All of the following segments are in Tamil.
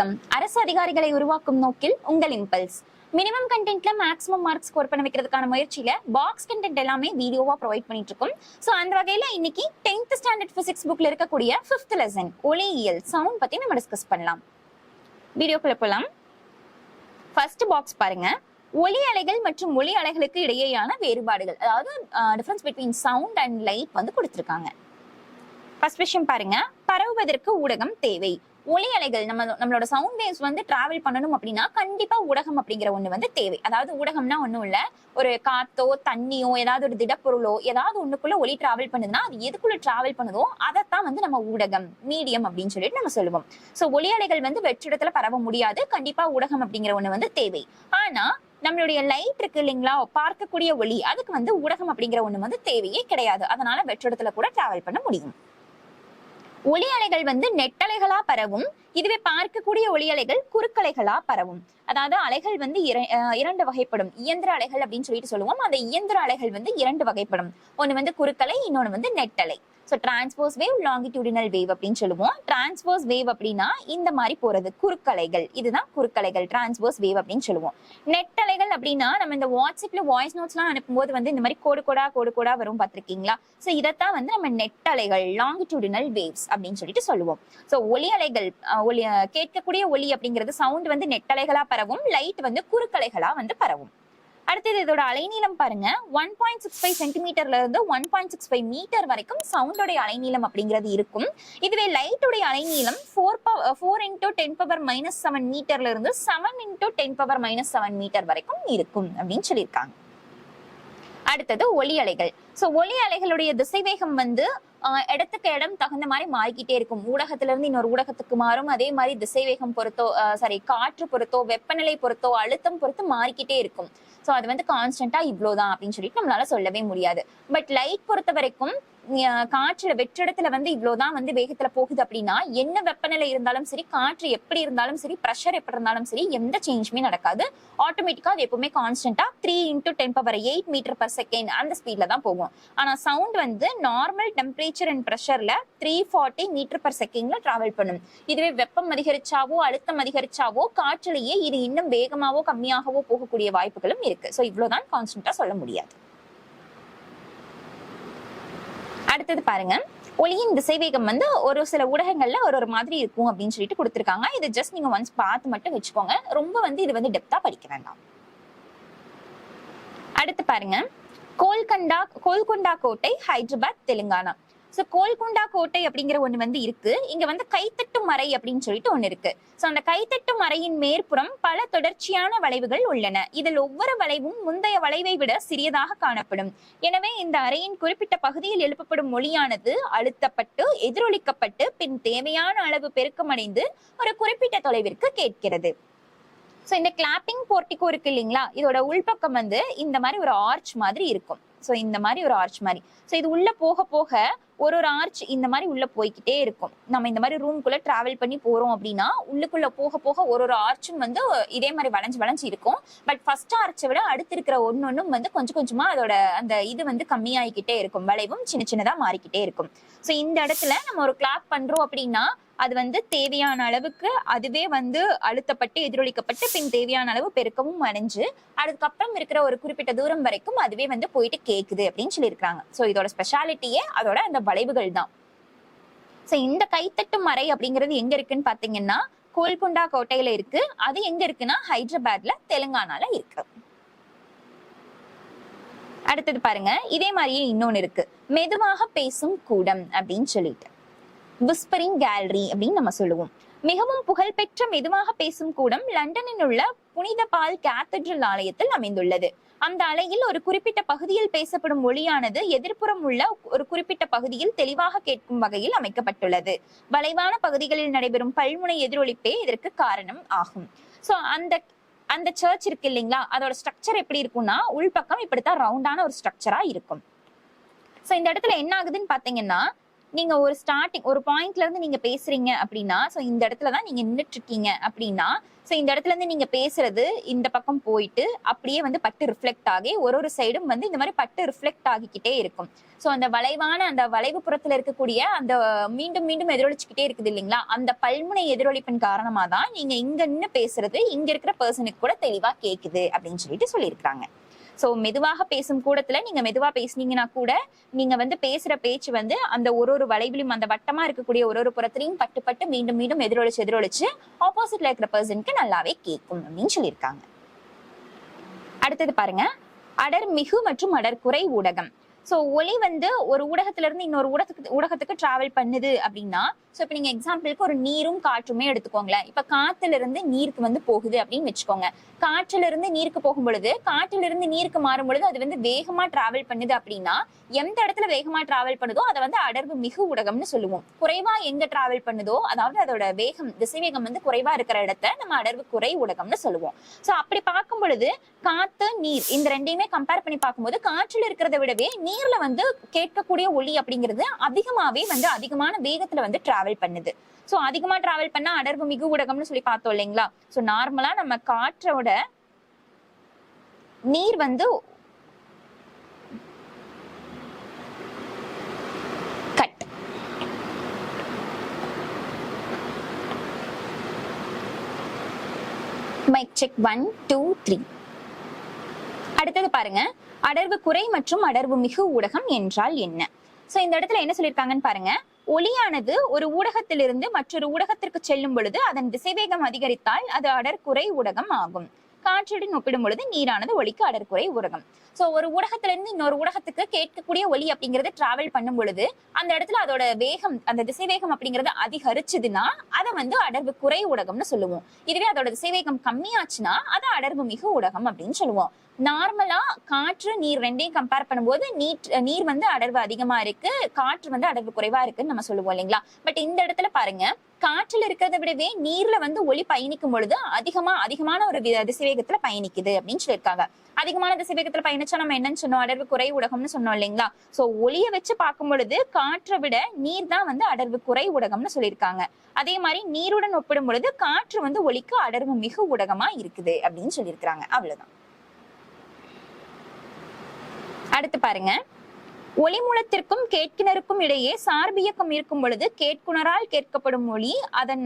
வணக்கம். அரசு அதிகாரிகளை உருவாக்கும் நோக்கில் உங்கள் இம்பல்ஸ். மினிமம் கண்டென்ட்ல மேக்ஸிமம் மார்க் ஸ்கோர் பண்ண வைக்கிறதுக்கான முயற்சியில பாக்ஸ் கண்டென்ட் எல்லாமே வீடியோவா ப்ரொவைட் பண்ணிட்டு இருக்கோம். சோ அந்த வகையில இன்னைக்கு 10th ஸ்டாண்டர்ட் பிசிக்ஸ் புக்ல இருக்கக்கூடிய 5th லெசன் ஒளியியல் சவுண்ட் பத்தி நம்ம டிஸ்கஸ் பண்ணலாம். வீடியோக்குள்ள போலாம். ஃபர்ஸ்ட் பாக்ஸ் பாருங்க. ஒலி அலைகள் மற்றும் ஒலி அலைகளுக்கு இடையேயான வேறுபாடுகள், அதாவது difference between sound and light வந்து கொடுத்திருக்காங்க. ஃபர்ஸ்ட் விஷயம் பாருங்க, பரவுவதற்கு ஊடகம் தேவை. ஒலி அலைகள் நம்மளோட சவுண்ட் வேவ்ஸ் வந்து டிராவல் பண்ணணும் அப்படின்னா கண்டிப்பா ஊடகம் அப்படிங்கிற ஒண்ணு வந்து தேவை. அதாவது ஊடகம்னா ஒண்ணும் இல்ல, ஒரு காத்தோ தண்ணியோ ஏதாவது ஒரு திடப்பொருளோ ஏதாவது ஒண்ணுக்குள்ள ஒலி டிராவல் பண்ணுதுன்னா அது எதுக்குள்ள டிராவல் பண்ணுதோ அதைத்தான் வந்து நம்ம ஊடகம், மீடியம் அப்படின்னு சொல்லிட்டு நம்ம சொல்லுவோம். சோ ஒலி அலைகள் வந்து வெற்றிடத்துல பரவ முடியாது, கண்டிப்பா ஊடகம் அப்படிங்கிற ஒண்ணு வந்து தேவை. ஆனா நம்மளுடைய லைட் இருக்கு இல்லைங்களா, பார்க்கக்கூடிய ஒளி, அதுக்கு வந்து ஊடகம் அப்படிங்கிற ஒண்ணு வந்து தேவையே கிடையாது. அதனால வெற்றிடத்துல கூட டிராவல் பண்ண முடியும். ஒலி அலைகள் வந்து நெட்டலைகளா பரவும், இதுவே பார்க்கக்கூடிய ஒலி அலைகள் குறுக்கலைகளா பரவும். அதாவது அலைகள் வந்து இரண்டு வகைப்படும். இயந்திர அலைகள் அப்படின்னு சொல்லிட்டு சொல்லுவோம். அந்த இயந்திர அலைகள் வந்து இரண்டு வகைப்படும். ஒண்ணு வந்து குறுக்கலை, இன்னொன்னு வந்து நெட்டலை. So transverse wave, longitudinal wave அப்படின்னு சொல்லுவோம். டிரான்ஸ்வர்ஸ் வேவ் அப்படின்னா இந்த மாதிரி போறது குறுக்கலைகள், இதுதான் குறுக்கலைகள், டிரான்ஸ்வர்ஸ் வேவ் அப்படின்னு சொல்லுவோம். நெட்டலைகள் அப்படின்னா நம்ம இந்த வாட்ஸ்அப்ல வாய்ஸ் நோட்ஸ் எல்லாம் அனுப்பும்போது வந்து இந்த மாதிரி கோடு கோடா வரும் பார்த்திருக்கீங்களா. ஸோ இதைத்தான் வந்து நம்ம நெட்டலைகள், லாங்கிடியூடினல் வேவ்ஸ் அப்படின்னு சொல்லிட்டு சொல்லுவோம். ஸோ ஒலி அலைகள், கேட்கக்கூடிய ஒலி அப்படிங்கிறது சவுண்ட் வந்து நெட்டலைகளா பரவும், லைட் வந்து குறுக்கலைகளா வந்து பரவும். அடுத்தது இதோட அலைநீளம் பாருங்க. 1.65 சென்டிமீட்டர்ல இருந்து 1.65 மீட்டர் வரைக்கும் சவுண்டோட அலைநீளம் அப்படிங்கிறது இருக்கும். இதுவே லைட்டோடைய அலைநீளம் 4 × 10⁻⁻7 மீட்டர்ல இருந்து 7 × 10⁻⁻7 மீட்டர் வரைக்கும் இருக்கும் அப்படின்னு சொல்லியிருக்காங்க. அடுத்தது ஒலி அலைகள். சோ ஒலி அலைகளுடைய திசைவேகம் வந்து இடத்துக்கு இடம் தகுந்த மாதிரி மாறிக்கிட்டே இருக்கும். ஊடகத்துல இருந்து இன்னொரு ஊடகத்துக்கு மாறும். அதே மாதிரி திசைவேகம் பொறுத்தோ, காற்று பொறுத்தோ, வெப்பநிலை பொறுத்தோ, அழுத்தம் பொறுத்து மாறிக்கிட்டே இருக்கும். சோ அது வந்து கான்ஸ்டன்டா இவ்வளவுதான் அப்படின்னு சொல்லிட்டு நம்மளால சொல்லவே முடியாது. பட் லைட் பொறுத்த வரைக்கும் காற்றுல வெற்றிடத்துல வந்து இவ்வளவுதான் வந்து வேகத்துல போகுது அப்படின்னா என்ன வெப்பநிலை இருந்தாலும் சரி, காற்று எப்படி இருந்தாலும் சரி, பிரஷர் எப்படி இருந்தாலும் சரி, எந்த சேஞ்சுமே நடக்காது. ஆட்டோமேட்டிக்கா அது எப்பவுமே கான்ஸ்டன்டா 3 × 10⁸ மீட்டர் பர் செகண்ட் அந்த ஸ்பீட்ல தான் போகும். ஆனா சவுண்ட் வந்து நார்மல் டெம்பரேச்சர் அண்ட் பிரஷர்ல 340 மீட்டர் பர் செகண்ட்ல டிராவல் பண்ணும். இதுவே வெப்பம் அதிகரிச்சாவோ அழுத்தம் அதிகரிச்சாவோ காற்றுலயே இது இன்னும் வேகமாவோ கம்மியாகவோ போகக்கூடிய வாய்ப்புகளும் இருக்கு. சோ இவ்வளவுதான் கான்ஸ்டன்டா சொல்ல முடியாது. அடுத்தது பாருங்க, ஒலியின் திசைவேகம் வந்து ஒரு சில ஊடகங்கள்ல ஒரு மாதிரி இருக்கும் அப்படின்னு சொல்லிட்டு கொடுத்திருக்காங்க. இது ஜஸ்ட் நீங்க ஒன்ஸ் பார்த்து மட்டும் வச்சுக்கோங்க, ரொம்ப வந்து இது வந்து டெப்தா படிக்க வேண்டாம். அடுத்து பாருங்க, கோல்கொண்டா கோட்டை, ஹைதராபாத், தெலுங்கானா. சோ கோல்கொண்டா கோட்டை அப்படிங்கிற ஒண்ணு வந்து இருக்கு. இங்க வந்து கைத்தட்டும் மறை அப்படின்னு சொல்லிட்டு ஒண்ணு இருக்கு. சோ அந்த கைத்தட்டும் மறையின் மேற்புறம் பல தொடர்ச்சியான வளைவுகள் உள்ளன. இதில் ஒவ்வொரு வளைவும் முந்தைய வளைவை விட சிறியதாக காணப்படும். எனவே இந்த அறையின் குறிப்பிட்ட பகுதியில் எழுப்பப்படும் ஒலியானது அழுத்தப்பட்டு எதிரொலிக்கப்பட்டு பின் தேவையான அளவு பெருக்கமடைந்து ஒரு குறிப்பிட்ட தொலைவிற்கு கேட்கிறது. சோ இந்த கிளாப்பிங் போர்ட்டிகோ இருக்கு இல்லைங்களா, இதோட உள்பக்கம் வந்து இந்த மாதிரி ஒரு ஆர்ச் மாதிரி இருக்கும். சோ இந்த மாதிரி ஒரு ஆர்ச் மாதிரி. சோ இது உள்ள போக போக ஒரு ஆர்ச் இந்த மாதிரி உள்ள போய்கிட்டே இருக்கும். நம்ம இந்த மாதிரி ரூம்குள்ள டிராவல் பண்ணி போறோம் அப்படின்னா உள்ளுக்குள்ள போக போக ஒரு ஆர்ச்சும் வந்து இதே மாதிரி வளைஞ்சு இருக்கும். பட் ஃபர்ஸ்ட் ஆர்ச்சை விட அடுத்து இருக்கிற ஒன்னொன்னும் வந்து கொஞ்சம் கொஞ்சமா அதோட அந்த இது வந்து கம்மியாகிக்கிட்டே இருக்கும், வளைவும் சின்ன சின்னதா மாறிக்கிட்டே இருக்கும். சோ இந்த இடத்துல நம்ம ஒரு கிளாப் பண்றோம் அப்படின்னா அது வந்து தேவையான அளவுக்கு அதுவே வந்து அழுத்தப்பட்டு எதிரொலிக்கப்பட்டு பின் தேவையான அளவு பெருக்கவும் அடைஞ்சு அதுக்கப்புறம் இருக்கிற ஒரு குறிப்பிட்ட தூரம் வரைக்கும் அதுவே வந்து போயிட்டு கேக்குது அப்படின்னு சொல்லியிருக்காங்க. சோ இதோட ஸ்பெஷாலிட்டியே அதோட அந்த வளைவுகள் தான். சோ இந்த கைத்தட்டும் மறை அப்படிங்கிறது எங்க இருக்குன்னு பாத்தீங்கன்னா கோல்கொண்டா கோட்டையில இருக்கு. அது எங்க இருக்குன்னா ஹைதராபாத்ல, தெலுங்கானால இருக்கு. அடுத்தது பாருங்க, இதே மாதிரியே இன்னொன்னு இருக்கு, மெதுவாக பேசும் கூடம் அப்படின்னு சொல்லிட்டு விஸ்பரிங் கேலரி அப்படின்னு நம்ம சொல்லுவோம். மிகவும் புகழ்பெற்ற மெதுவாக பேசும் கூடம் லண்டனில் உள்ள புனித பால் கேத்தட்ரல் ஆலயத்தில் அமைந்துள்ளது. அந்த அலையில் ஒரு குறிப்பிட்ட பகுதியில் பேசப்படும் ஒலியானது எதிர்ப்புறம் உள்ள ஒரு குறிப்பிட்ட பகுதியில் தெளிவாக கேட்கும் வகையில் அமைக்கப்பட்டுள்ளது. வளைவான பகுதிகளில் நடைபெறும் பல்முனை எதிரொலிப்பே இதற்கு காரணம் ஆகும். சோ அந்த சர்ச் இருக்கு இல்லைங்களா, அதோட ஸ்ட்ரக்சர் எப்படி இருக்கும்னா உள்பக்கம் இப்படித்தான் ரவுண்டான ஒரு ஸ்ட்ரக்சரா இருக்கும். சோ இந்த இடத்துல என்ன ஆகுதுன்னு பாத்தீங்கன்னா நீங்க ஒரு ஸ்டார்டிங் ஒரு பாயிண்ட்ல இருந்து நீங்க பேசுறீங்க அப்படின்னா, சோ இந்த இடத்துலதான் நீங்க நின்னுட்டு இருக்கீங்க அப்படின்னா, சோ இந்த இடத்துல இருந்து நீங்க பேசுறது இந்த பக்கம் போயிட்டு அப்படியே வந்து பட்டு ரிஃப்ளெக்ட் ஆகி ஒரு சைடும் வந்து இந்த மாதிரி பட்டு ரிஃப்ளெக்ட் ஆகிக்கிட்டே இருக்கும். சோ அந்த அந்த வளைவு புறத்துல இருக்கக்கூடிய அந்த மீண்டும் மீண்டும் எதிரொலிச்சுக்கிட்டே இருக்குது இல்லைங்களா, அந்த பல்முனை எதிரொலிப்பின் காரணமா தான் நீங்க இங்க நின்னு பேசுறது இங்க இருக்கிற பர்சனுக்கு கூட தெளிவா கேக்குது அப்படின்னு சொல்லியிருக்காங்க. சோ மெதுவாக பேசும் கூடத்துல நீங்க மெதுவா பேசுனீங்கன்னா கூட நீங்க வந்து பேசுற பேச்சு வந்து அந்த ஒரு வளைவிலும் அந்த வட்டமா இருக்கக்கூடிய ஒரு புறத்திலையும் பட்டு பட்டு மீண்டும் மீண்டும் எதிரொலிச்சு ஆப்போசிட்ல இருக்கிற பர்சனுக்கு நல்லாவே கேட்கும் அப்படின்னு சொல்லியிருக்காங்க. அடுத்தது பாருங்க, அடர் மிகு மற்றும் அடர் குறை ஊடகம். சோ ஒலி வந்து ஒரு ஊடகத்துல இருந்து இன்னொரு ஊடகத்துக்கு டிராவல் பண்ணுது அப்படின்னா, சோ இப்ப நீங்க எக்ஸாம்பிளுக்கு ஒரு நீரும் காற்றுமே எடுத்துக்கோங்களேன். இப்ப காத்துல இருந்து நீருக்கு வந்து போகுது அப்படின்னு வச்சுக்கோங்க. காற்றுல இருந்து நீருக்கு போகும் பொழுது, காற்றுல இருந்து நீருக்கு மாறும் பொழுது அது வந்து வேகமா டிராவல் பண்ணுது அப்படின்னா, எந்த இடத்துல வேகமா டிராவல் பண்ணுதோ அதை வந்து அடர்வு மிகு ஊடகம்னு சொல்லுவோம். குறைவா எங்க டிராவல் பண்ணுதோ, அதாவது அதோட வேகம் திசைவேகம் வந்து குறைவா இருக்கிற இடத்த நம்ம அடர்வு குறை ஊடகம்னு சொல்லுவோம். சோ அப்படி பார்க்கும் பொழுது காத்து நீர் இந்த ரெண்டையுமே கம்பேர் பண்ணி பார்க்கும்போது காற்றுல இருக்கிறத விடவே நீர்ல வந்து கேட்கக்கூடிய ஒலி அப்படிங்கிறது அதிகமான வேகத்துல வந்து டிராவல் பண்ணுது. சோ அதிகமா டிராவல் பண்ணா அடர்வு மிகு ஊடகம்னு சொல்லி பார்த்தோம் இல்லைங்களா. சோ நார்மலா நம்ம காற்றோட நீர் வந்து கட் மைக் செக் 1 2 3. அடுத்தது பாருங்க, அடர்வு குறை மற்றும் அடர்வு மிகு ஊடகம் என்றால் என்ன? சோ இந்த இடத்துல என்ன சொல்லியிருக்காங்கன்னு பாருங்க. ஒலியானது ஒரு ஊடகத்திலிருந்து மற்றொரு ஊடகத்திற்கு செல்லும் பொழுது அதன் திசைவேகம் அதிகரித்தால் அது அடர்குறை ஊடகம் ஆகும். காற்றுடன் ஒப்பிடும் பொழுது நீரானது ஒலிக்கு அடர்குறை ஊடகம். சோ ஒரு ஊடகத்திலிருந்து இன்னொரு ஊடகத்துக்கு கேட்கக்கூடிய ஒலி அப்படிங்கறது டிராவல் பண்ணும் பொழுது அந்த இடத்துல அதோட வேகம் அந்த திசைவேகம் அப்படிங்கறது அதிகரிச்சதுன்னா அதை வந்து அடர்வு குறை ஊடகம்னு சொல்லுவோம். இதுவே அதோட திசைவேகம் கம்மியாச்சுன்னா அது அடர்வு மிகு ஊடகம் அப்படின்னு சொல்லுவோம். நார்மலா காற்று நீர் ரெண்டையும் கம்பேர் பண்ணும்போது நீர் வந்து அடர்வு அதிகமா இருக்கு, காற்று வந்து அடர்வு குறைவா இருக்குன்னு நம்ம சொல்லுவோம் இல்லைங்களா. பட் இந்த இடத்துல பாருங்க, காற்றுல இருக்கிறத விடவே நீர்ல வந்து ஒலி பயணிக்கும் பொழுது அதிகமான ஒரு திசைவேகத்துல பயணிக்குது அப்படின்னு சொல்லியிருக்காங்க. அதிகமான திசைவேகத்துல பயணிச்சா நம்ம என்னன்னு சொன்னோம், அடர்வு குறை ஊடகம்னு சொன்னோம் இல்லைங்களா. சோ ஒலியை வச்சு பார்க்கும் பொழுது காற்றை விட நீர் தான் வந்து அடர்வு குறை ஊடகம்னு சொல்லியிருக்காங்க. அதே மாதிரி நீருடன் ஒப்பிடும் பொழுது காற்று வந்து ஒலிக்கு அடர்வு மிகு ஊடகமா இருக்குது அப்படின்னு சொல்லியிருக்காங்க. அவ்வளவுதான். அடுத்து பாருங்க, ஒலி மூலத்திற்கும் கேட்கினருக்கும் இடையே சார்பியக்கம் இருக்கும் பொழுது கேட்குணரால் கேட்கப்படும் ஒலி அதன்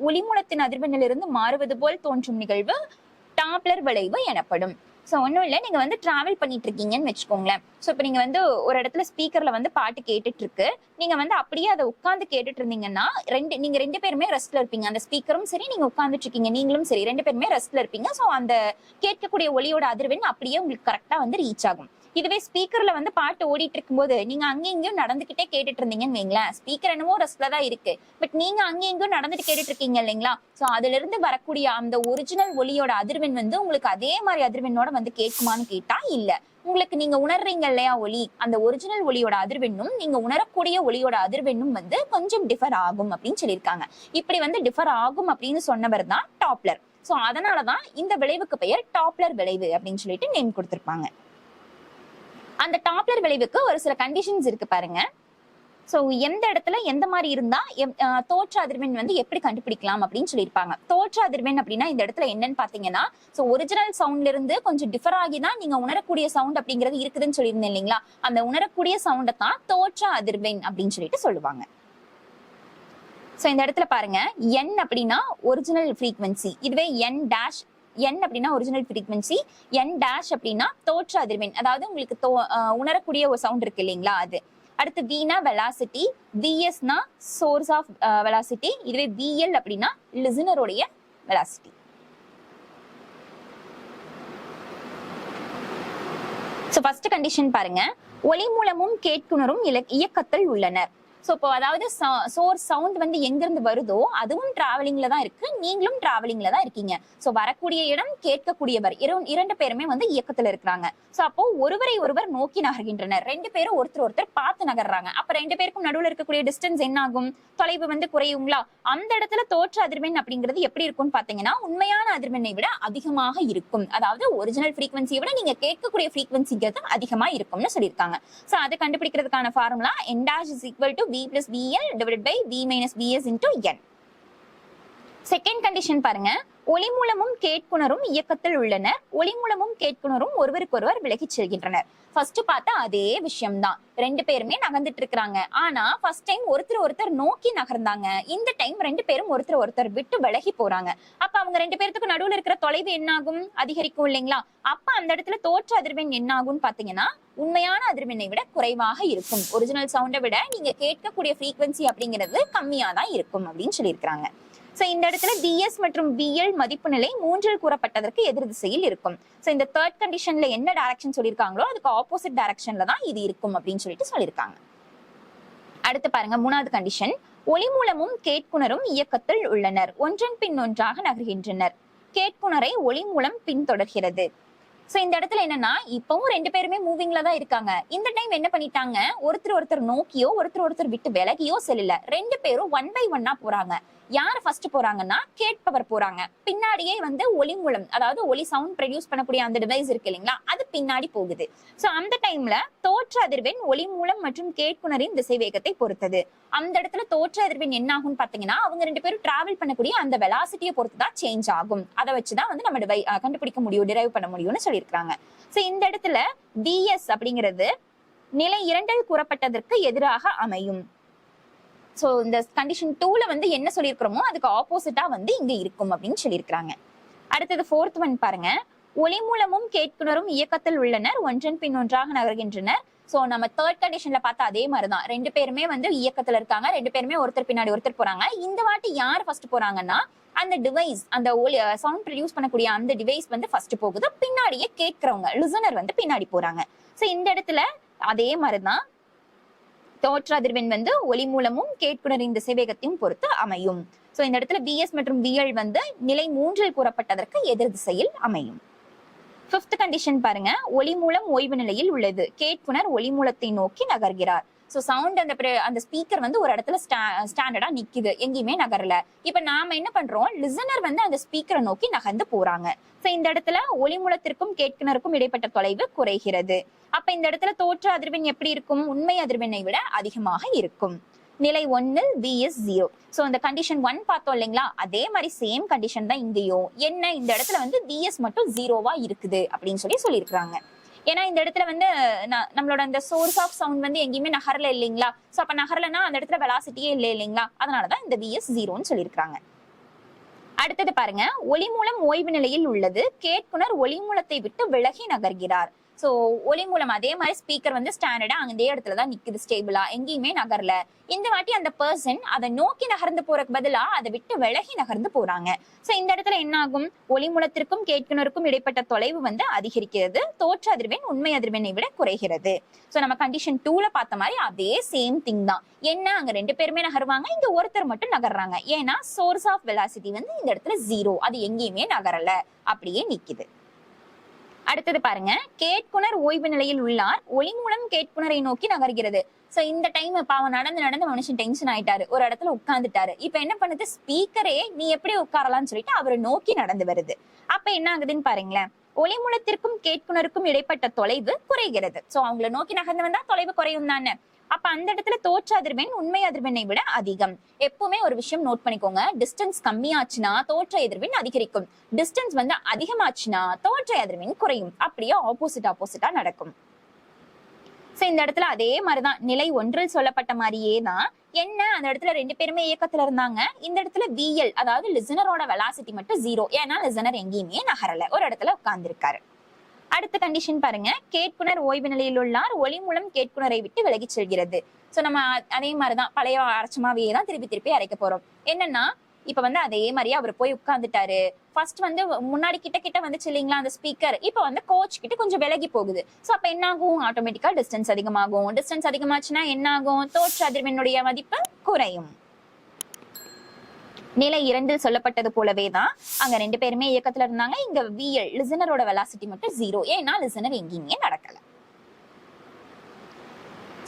ஒலி மூலத்தின் அதிர்வெண்ணிலிருந்து மாறுவது போல் தோன்றும் நிகழ்வு டாப்லர் விளைவு எனப்படும். சோ ஒன்னும் இல்ல, நீங்க வந்து டிராவல் பண்ணிட்டு இருக்கீங்கன்னு வச்சுக்கோங்களேன். சோ இப்ப நீங்க வந்து ஒரு இடத்துல ஸ்பீக்கர்ல வந்து பாட்டு கேட்டுட்டு இருக்கு, நீங்க வந்து அப்படியே அதை உட்கார்ந்து கேட்டுட்டு இருந்தீங்கன்னா நீங்க ரெண்டு பேருமே ரெஸ்ட்ல இருப்பீங்க. அந்த ஸ்பீக்கரும் சரி, நீங்க உட்கார்ந்துட்டு இருக்கீங்க நீங்களும் சரி, ரெண்டு பேருமே ரெஸ்ட்ல இருப்பீங்க. சோ அந்த கேட்கக்கூடிய ஒலியோட அதிர்வெண் அப்படியே உங்களுக்கு கரெக்டா வந்து ரீச் ஆகும். இதுவே ஸ்பீக்கர்ல வந்து பாட்டு ஓடிட்டு இருக்கும்போது நீங்க அங்கேயும் இங்கேயும் நடந்துகிட்டே கேட்டுட்டு இருந்தீங்கன்னு வைங்களேன், ஸ்பீக்கர் என்னமோ ரெஸ்ட்ல தான் இருக்கு, பட் நீங்க அங்கேயும் இங்கேயும் நடந்துட்டு கேட்டுட்டு இருக்கீங்க இல்லைங்களா. சோ அதுல இருந்து வரக்கூடிய அந்த ஒரிஜினல் ஒலியோட அதிர்வெண் வந்து உங்களுக்கு அதே மாதிரி அதிர்வெண்ணோட வந்து கேட்குமான்னு கேட்டா இல்ல. உங்களுக்கு நீங்க உணர்றீங்க இல்லையா ஒலி, அந்த ஒரிஜினல் ஒலியோட அதிர்வெண்ணும் நீங்க உணரக்கூடிய ஒலியோட அதிர்வெண்ணும் வந்து கொஞ்சம் டிஃபர் ஆகும் அப்படின்னு சொல்லியிருக்காங்க. இப்படி வந்து டிஃபர் ஆகும் அப்படின்னு சொன்னவர் தான் டாப்லர். சோ அதனாலதான் இந்த விளைவுக்கு பெயர் டாப்லர் விளைவு அப்படின்னு சொல்லிட்டு நேம் கொடுத்திருப்பாங்க. அந்த டாப்லர் விளைவுக்கு ஒரு சில கண்டிஷன்ஸ் இருக்கு பாருங்க. சோ எந்த இடத்துல எந்த மாதிரி இருந்தா தோற்ற அதிர்வெண் வந்து எப்படி கண்டுபிடிக்கலாம் அப்படின்னு சொல்லியிருப்பாங்க. தோற்ற அதிர்வெண் அப்படின்னா இந்த இடத்துல என்னன்னு பாத்தீங்கன்னா, சோ ஒரிஜினல் சவுண்ட்ல இருந்து கொஞ்சம் டிஃபர் ஆகிதான் நீங்க உணரக்கூடிய சவுண்ட் அப்படிங்கிறது இருக்குதுன்னு சொல்லியிருந்தேன் இல்லைங்களா. அந்த உணரக்கூடிய சவுண்டை தான் தோற்ற அதிர்வெண் அப்படின்னு சொல்லிட்டு சொல்லுவாங்க. சோ இந்த இடத்துல பாருங்க, n அப்படின்னா ஒரிஜினல் ஃப்ரீக்வன்சி, இதுவே n அப்படின்னா ஒரிஜினல் ஃப்ரீக்வன்சி, n டேஷ் அப்படின்னா தோற்ற அதிர்வெண், அதாவது உங்களுக்கு உணரக்கூடிய ஒரு சவுண்ட் இருக்கு இல்லைங்களா அது. அடுத்து v-னா வெலாசிட்டி, vs-னா சோர்ஸ் ஆஃப் வெலாசிட்டி, இதுவே vl அப்படின்னா லிசனருடைய வெலாசிட்டி. சோ ஃபர்ஸ்ட் கண்டிஷன் பாருங்க, ஒலி மூலமும் கேட்குணரும் இயக்கத்தில் உள்ளனர். சோ இப்போ அதாவது சோர்ஸ் சவுண்ட் வந்து எங்க இருந்து வருதோ அதுவும் டிராவலிங்ல தான் இருக்கு, நீங்களும் டிராவலிங்ல தான் இருக்கீங்க. சோ வரக்கூடிய இடம், கேட்கக்கூடியவர், இரண்டு பேருமே வந்து இயக்கத்துல இருக்கிறாங்க. சோ அப்போ ஒருவரை ஒருவர் நோக்கி நகர்கின்றனர், ரெண்டு பேரும் ஒருத்தர் பார்த்து நகர்றாங்க. அப்ப ரெண்டு பேருக்கும் நடுவுல இருக்கக்கூடிய டிஸ்டன்ஸ் என்ன ஆகும், தொலைவு வந்து குறையுங்களா. அந்த இடத்துல தோற்ற அதிர்வெண் அப்படிங்கிறது எப்படி இருக்கும்னு பாத்தீங்கன்னா உண்மையான அதிர்வெண்ணை விட அதிகமாக இருக்கும். அதாவது ஒரிஜினல் ஃப்ரீக்வன்சியை விட நீங்க கேட்கக்கூடிய ஃப்ரீக்வன்சிங்கிறது அதிகமா இருக்கும்னு சொல்லியிருக்காங்க. சோ அதை கண்டுபிடிக்கிறதுக்கான formula n' = v plus vl divided by v minus vs into n. Second condition பாருங்க, ஒளி மூலமும் கேட்குணரும் இயக்கத்தில் உள்ளனர். ஒளி மூலமும் கேட்குணரும் ஒருவருக்கொருவர் விலகிச் செல்கின்றனர். ஃபர்ஸ்ட் பார்த்தா அதே விஷயம் தான், ரெண்டு பேருமே நகர்ந்துட்டு இருக்காங்க. ஆனா ஃபர்ஸ்ட் டைம் ஒருத்தர் நோக்கி நகர்ந்தாங்க, இந்த டைம் ரெண்டு பேரும் ஒருத்தர் விட்டு விலகி போறாங்க. அப்ப அவங்க ரெண்டு பேருக்கு நடுவுல இருக்கிற தொலைவு என்ன ஆகும்? அதிகரிக்கும் இல்லைங்களா? அப்ப அந்த இடத்துல தோற்ற அதிர்வெண் என்ன ஆகும்னு பாத்தீங்கன்னா உண்மையான அதிர்வெண்ணை விட குறைவாக இருக்கும். ஒரிஜினல் சவுண்டை விட நீங்க கேட்கக்கூடிய ஃப்ரீக்வன்சி அப்படிங்கிறது கம்மியா தான் இருக்கும் அப்படின்னு சொல்லியிருக்காங்க. சோ இந்த இடத்துல vs மற்றும் vl மதிப்பு நிலை மூன்றில் கூறப்பட்டதற்கு எதிர் திசையில் இருக்கும். சோ இந்த தேர்ட் கண்டிஷன்ல என்ன டைரக்ஷன் சொல்லியிருக்காங்களோ அதுக்கு ஆப்போசிட் டைரக்ஷன்ல தான் இது இருக்கும் அப்படின்னு சொல்லிட்டு சொல்லியிருக்காங்க. அடுத்து பாருங்க, மூணாவது கண்டிஷன், ஒளி மூலமும் கேட்குணரும் இயக்கத்தில் உள்ளனர். ஒன்றன் பின் ஒன்றாக நகர்கின்றனர். கேட்குணரை ஒளி மூலம் பின்தொடர்கிறது. சோ இந்த இடத்துல என்னன்னா இப்பவும் ரெண்டு பேருமே மூவிங்ல தான் இருக்காங்க. இந்த டைம் என்ன பண்ணிட்டாங்க, ஒருத்தர் நோக்கியோ ஒருத்தர் விட்டு விலகியோ செல்லல, ரெண்டு பேரும் 1 by 1 போறாங்க. யார் ஃபர்ஸ்ட் போறாங்கன்னா கேட்பவர் போறாங்க. பின்னாடியே ஒளி மூலம், அதாவது ஒளி சவுண்ட் ப்ரொடியூஸ் பண்ணக்கூடிய அந்த டிவைஸ் இருக்கு இல்லைங்களா, அது பின்னாடி போகுது. சோ அந்த டைம்ல தோற்ற அதிர்வெண் ஒளி மூலம் மற்றும் கேட்குணரின் திசை வேகத்தை பொறுத்தது. அந்த இடத்துல தோற்ற அதிர்வெண் என்ன ஆகும்னு பாத்தீங்கன்னா அவங்க ரெண்டு பேரும் டிராவல் பண்ணக்கூடிய அந்த வெலாசிட்டியை பொறுத்து தான் சேஞ்ச் ஆகும். அதை வச்சுதான் நம்ம கண்டுபிடிக்க முடியும், டிரைவ் பண்ண முடியும்னு சொல்லியிருக்காங்க. சோ இந்த இடத்துல vs அப்படிங்கிறது நிலை 2 கூறப்பட்டதற்கு எதிராக அமையும். சோ இந்த கண்டிஷன் 2ல என்ன சொல்லியிருக்கிறோமோ அதுக்கு ஆப்போசிட்டா இங்க இருக்கும் அப்படின்னு சொல்லியிருக்காங்க. அடுத்தது ஃபோர்த் ஒன் பாருங்க, ஒளி மூலமும் கேட்குணரும் இயக்கத்தில் உள்ளனர். ஒன்றன் பின் ஒன்றாக நகர்கின்றனர். சோ நம்ம தேர்ட் கண்டிஷன்ல பார்த்தா அதே மாதிரிதான், ரெண்டு பேருமே இயக்கத்துல இருக்காங்க, ரெண்டு பேருமே ஒருத்தர் பின்னாடி ஒருத்தர் போறாங்க. இந்த வாட்டி யார் ஃபர்ஸ்ட் போறாங்கன்னா அந்த டிவைஸ், அந்த சவுண்ட் ப்ரொடியூஸ் பண்ணக்கூடிய அந்த டிவைஸ் ஃபர்ஸ்ட் போகுது, பின்னாடியே கேட்கிறவங்க லிசனர் பின்னாடி போறாங்க. சோ இந்த இடத்துல அதே மாதிரிதான் தோற்ற அதிர்வெண் ஒளி மூலமும் கேட்குணரின் திசைவேகத்தையும் பொறுத்து அமையும். சோ இந்த இடத்துல vs மற்றும் vl நிலை 3ல் கூறப்பட்டதற்கு எதிர் திசையில் அமையும். ஃபிஃப்த் கண்டிஷன் பாருங்க, ஒளி மூலம் ஓய்வு நிலையில் உள்ளது. கேட்குணர் ஒளி மூலத்தை நோக்கி நகர்கிறார். சோ சவுண்ட் அந்த ஸ்பீக்கர் ஒரு இடத்துல ஸ்டாண்டர்டா நிக்குது, எங்கேயுமே நகரல. இப்ப நாம என்ன பண்றோம், லிசனர் அந்த ஸ்பீக்கரை நோக்கி நகர்ந்து போறாங்க. சோ இந்த இடத்துல ஒளி மூலத்திற்கும் கேட்குனருக்கும் இடைப்பட்ட தொலைவு குறைகிறது. அப்ப இந்த இடத்துல தோற்ற அதிர்வெண் எப்படி இருக்கும்? உண்மை அதிர்வெண்ணை விட அதிகமாக இருக்கும். நிலை 1ல் vs 0. சோ இந்த கண்டிஷன் 1 பார்த்தோம் இல்லைங்களா, அதே மாதிரி சேம் கண்டிஷன் தான் இங்கேயும். என்ன, இந்த இடத்துல vs மட்டும் 0வா இருக்குது அப்படின்னு சொல்லியிருக்காங்க. ஏன்னா இந்த இடத்துல நம்மளோட அந்த சோர்ஸ் ஆஃப் சவுண்ட் எங்கேயுமே நகரல இல்லைங்களா. சோ அப்ப நகரலன்னா அந்த இடத்துல வெலாசிட்டியே இல்லை இல்லைங்களா, அதனாலதான் இந்த vs 0ன்னு சொல்லியிருக்காங்க. அடுத்தது பாருங்க, ஒளி மூலம் ஓய்வு நிலையில் உள்ளது. கேட்குனர் ஒளி மூலத்தை விட்டு விலகி நகர்கிறார். சோ ஒளி மூலம் அதே மாதிரி ஸ்பீக்கர் ஸ்டாண்டர்டா அதே இடத்துலதான் நிக்குது, ஸ்டேபிளா, எங்கேயுமே நகரல. இந்த வாட்டி அந்த பர்சன் அதை நோக்கி நகர்ந்து போறதுக்கு பதிலா அதை விட்டு விலகி நகர்ந்து போறாங்க. சோ இந்த இடத்துல என்ன ஆகும், ஒளி மூலத்திற்கும் கேட்குனருக்கும் இடைப்பட்ட தொலைவு அதிகரிக்கிறது. தோற்ற அதிர்வெண் உண்மை அதிர்வெண்ணை விட குறைகிறது. சோ நம்ம கண்டிஷன் 2ல பார்த்த மாதிரி அதே சேம் திங் தான். என்ன, அங்க ரெண்டு பேருமே நகருவாங்க, இங்க ஒருத்தர் மட்டும் நகர்றாங்க. ஏன்னா சோர்ஸ் ஆஃப் வெலாசிட்டி இந்த இடத்துல 0, அது எங்கேயுமே நகரல, அப்படியே நிக்குது. அடுத்தது பாருங்க, கேட்குனர் ஓய்வு நிலையில் உள்ளார். ஒளி மூலம் கேட்குனரை நோக்கி நகர்கிறது. சோ இந்த டைம் பாவம் நடந்து மனுஷன் டென்ஷன் ஆயிட்டாரு, ஒரு இடத்துல உட்கார்ந்துட்டாரு. இப்ப என்ன பண்ணுது, ஸ்பீக்கரே நீ எப்படி உட்காரலாம்னு சொல்லிட்டு அவரை நோக்கி நடந்து வருது. அப்ப என்ன ஆகுதுன்னு பாருங்களேன், ஒளி மூலத்திற்கும் கேட்குனருக்கும் இடைப்பட்ட தொலைவு குறைகிறது. சோ அவங்களை நோக்கி நகர்ந்து வந்தா தொலைவு குறையும் தானே. அப்ப அந்த இடத்துல தோற்ற அதிர்வெண் உண்மை அதிர்வெண்ணை விட அதிகம். எப்பவுமே ஒரு விஷயம் நோட் பண்ணிக்கோங்க, டிஸ்டன்ஸ் கம்மியாச்சுன்னா தோற்ற அதிர்வெண் அதிகரிக்கும், டிஸ்டன்ஸ் அதிகமாச்சுன்னா தோற்ற அதிர்வெண் குறையும். அப்படியே ஆப்போசிட்டா நடக்கும். சோ இந்த இடத்துல அதே மாதிரிதான், நிலை 1ல் சொல்லப்பட்ட மாதிரியே தான். என்ன, அந்த இடத்துல ரெண்டு பேருமே இயக்கத்துல இருந்தாங்க. இந்த இடத்துல vl, அதாவது லிசனரோட வெலாசிட்டி மட்டும் 0, ஏன்னா லிசனர் எங்கேயுமே நகரல, ஒரு இடத்துல உட்கார்ந்து இருக்காரு. அடுத்த கண்டிஷன் பாருங்க, கேட்குனர் ஓய்வு நிலையில் உள்ளார். ஒளி மூலம் கேட்குனரை விட்டு விலகி செல்கிறது. சோ நம்ம அதே மாதிரிதான் பழைய அரைச்சமாவே தான் திருப்பி அரைக்க போறோம். என்னன்னா இப்ப அதே மாதிரியே அவர் போய் உட்கார்ந்துட்டாரு. ஃபர்ஸ்ட் முன்னாடி கிட்ட வந்துச்சு இல்லைங்களா அந்த ஸ்பீக்கர், இப்ப கோச் கிட்ட கொஞ்சம் விலகி போகுது. சோ அப்ப என்ன ஆகும், ஆட்டோமேட்டிக்கா டிஸ்டன்ஸ் அதிகமாகும். டிஸ்டன்ஸ் அதிகமாச்சுன்னா என்ன ஆகும், தோற்ற அதிர்வெண்ணுடைய மதிப்பு குறையும். நிலை 2ல் சொல்லப்பட்டது போலவே தான், அங்க ரெண்டு பேருமே இயக்கத்துல இருந்தாங்க. இங்க vl, லிசனரோட வெலாசிட்டி மட்டும் 0, ஏன்னா லிசனர் எங்கேயுமே நடக்கல.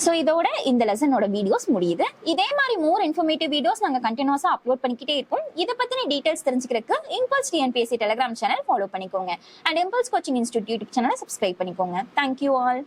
சோ இதோட இந்த லெசனோட வீடியோஸ் முடியுது. இதே மாதிரி மோர் இன்ஃபர்மேட்டிவ் வீடியோஸ் நாங்க கண்டினியூஸா அப்லோட் பண்ணிக்கிட்டே இருப்போம். இதை பத்தின டீடைல்ஸ் தெரிஞ்சுக்கிறதுக்கு Impulse TNPSC Telegram channel follow பண்ணிக்கோங்க. And Impulse coaching institute YouTube சேனலை சப்ஸ்கிரைப் பண்ணிக்கோங்க. Thank you all.